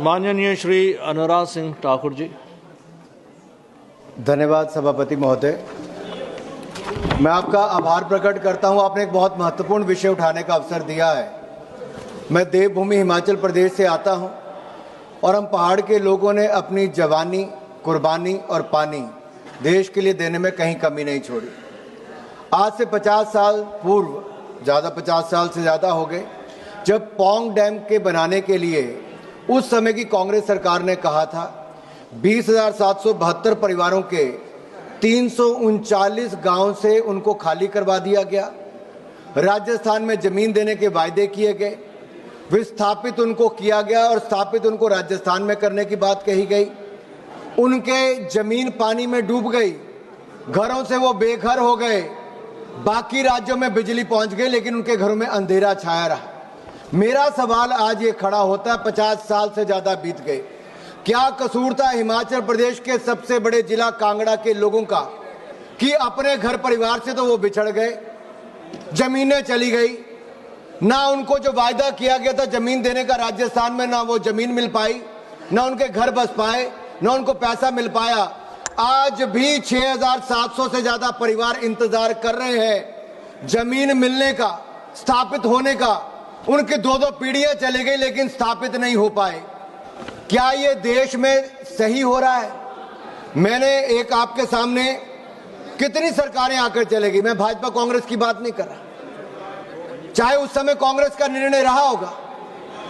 माननीय श्री अनुराग सिंह ठाकुर जी। धन्यवाद सभापति महोदय। मैं आपका आभार प्रकट करता हूं, आपने एक बहुत महत्वपूर्ण विषय उठाने का अवसर दिया है। मैं देवभूमि हिमाचल प्रदेश से आता हूं और हम पहाड़ के लोगों ने अपनी जवानी, कुर्बानी और पानी देश के लिए देने में कहीं कमी नहीं छोड़ी। आज से 50 साल पूर्व, 50 साल से ज़्यादा हो गए, जब पौंग डैम के बनाने के लिए उस समय की कांग्रेस सरकार ने कहा था 20,772 परिवारों के 339 गांव से उनको खाली करवा दिया गया। राजस्थान में जमीन देने के वायदे किए गए, विस्थापित उनको किया गया और स्थापित उनको राजस्थान में करने की बात कही गई। उनके जमीन पानी में डूब गई, घरों से वो बेघर हो गए। बाकी राज्यों में बिजली पहुंच गई लेकिन उनके घरों में अंधेरा छाया रहा। मेरा सवाल आज ये खड़ा होता है, 50 साल से ज्यादा बीत गए, क्या कसूर था हिमाचल प्रदेश के सबसे बड़े जिला कांगड़ा के लोगों का कि अपने घर परिवार से तो वो बिछड़ गए, जमीनें चली गई, ना उनको जो वायदा किया गया था जमीन देने का राजस्थान में, ना वो जमीन मिल पाई, ना उनके घर बस पाए, ना उनको पैसा मिल पाया। आज भी 6,700 से ज्यादा परिवार इंतजार कर रहे हैं जमीन मिलने का, स्थापित होने का। उनकी 2-2 पीढ़ियां चली गई लेकिन स्थापित नहीं हो पाए। क्या ये देश में सही हो रहा है? मैंने एक आपके सामने, कितनी सरकारें आकर चलेगी, मैं भाजपा कांग्रेस की बात नहीं कर रहा, चाहे उस समय कांग्रेस का निर्णय रहा होगा,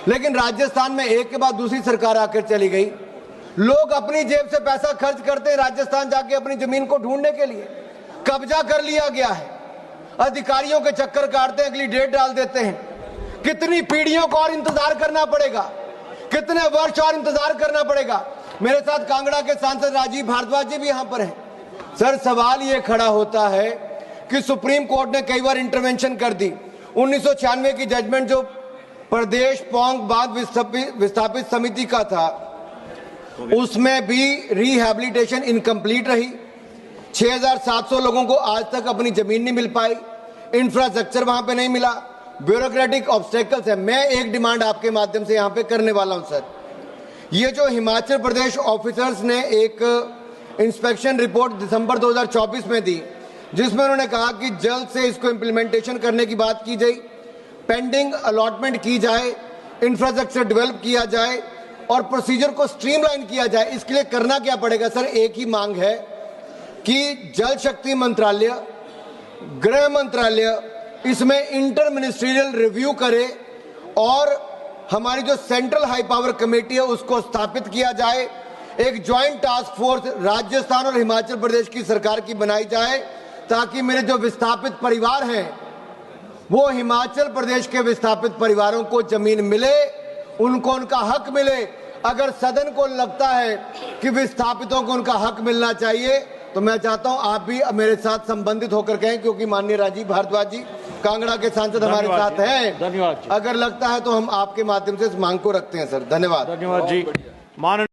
लेकिन राजस्थान में एक के बाद दूसरी सरकार आकर चली गई। लोग अपनी जेब से पैसा खर्च करते हैं राजस्थान जाके अपनी जमीन को ढूंढने के लिए। कब्जा कर लिया गया है, अधिकारियों के चक्कर काटते हैं, अगली डेट डाल देते हैं। कितनी पीढ़ियों को और इंतजार करना पड़ेगा, कितने वर्ष और इंतजार करना पड़ेगा। मेरे साथ कांगड़ा के सांसद राजीव भारद्वाज जी भी यहां पर हैं। सर, सवाल ये खड़ा होता है कि सुप्रीम कोर्ट ने कई बार इंटरवेंशन कर दी। 1996 की जजमेंट जो प्रदेश पौंग बांध विस्थापित समिति का था, उसमें भी रिहैबिलिटेशन इनकम्प्लीट रही। 6,700 लोगों को आज तक अपनी जमीन नहीं मिल पाई, इंफ्रास्ट्रक्चर वहां पे नहीं मिला, ब्यूरोक्रेटिक ऑब्स्टेकल्स है। मैं एक डिमांड आपके माध्यम से यहां पे करने वाला हूं सर, ये जो हिमाचल प्रदेश ऑफिसर्स ने एक इंस्पेक्शन रिपोर्ट दिसंबर 2024 में दी, जिसमें उन्होंने कहा कि जल्द से इसको इम्प्लीमेंटेशन करने की बात की जाए, पेंडिंग अलॉटमेंट की जाए, इंफ्रास्ट्रक्चर डेवलप किया जाए और प्रोसीजर को स्ट्रीमलाइन किया जाए। इसके लिए करना क्या पड़ेगा सर? एक ही मांग है कि जल शक्ति मंत्रालय, गृह मंत्रालय इसमें इंटर मिनिस्ट्रियल रिव्यू करे और हमारी जो सेंट्रल हाई पावर कमेटी है उसको स्थापित किया जाए। एक ज्वाइंट टास्क फोर्स राजस्थान और हिमाचल प्रदेश की सरकार की बनाई जाए, ताकि मेरे जो विस्थापित परिवार हैं वो हिमाचल प्रदेश के विस्थापित परिवारों को जमीन मिले, उनको उनका हक मिले। अगर सदन को लगता है कि विस्थापितों को उनका हक मिलना चाहिए, तो मैं चाहता हूं आप भी मेरे साथ संबंधित होकर कहें, क्योंकि माननीय राजीव भारद्वाज जी कांगड़ा के सांसद हमारे साथ हैं। धन्यवाद। अगर लगता है तो हम आपके माध्यम से इस मांग को रखते हैं सर। धन्यवाद। धन्यवाद जी।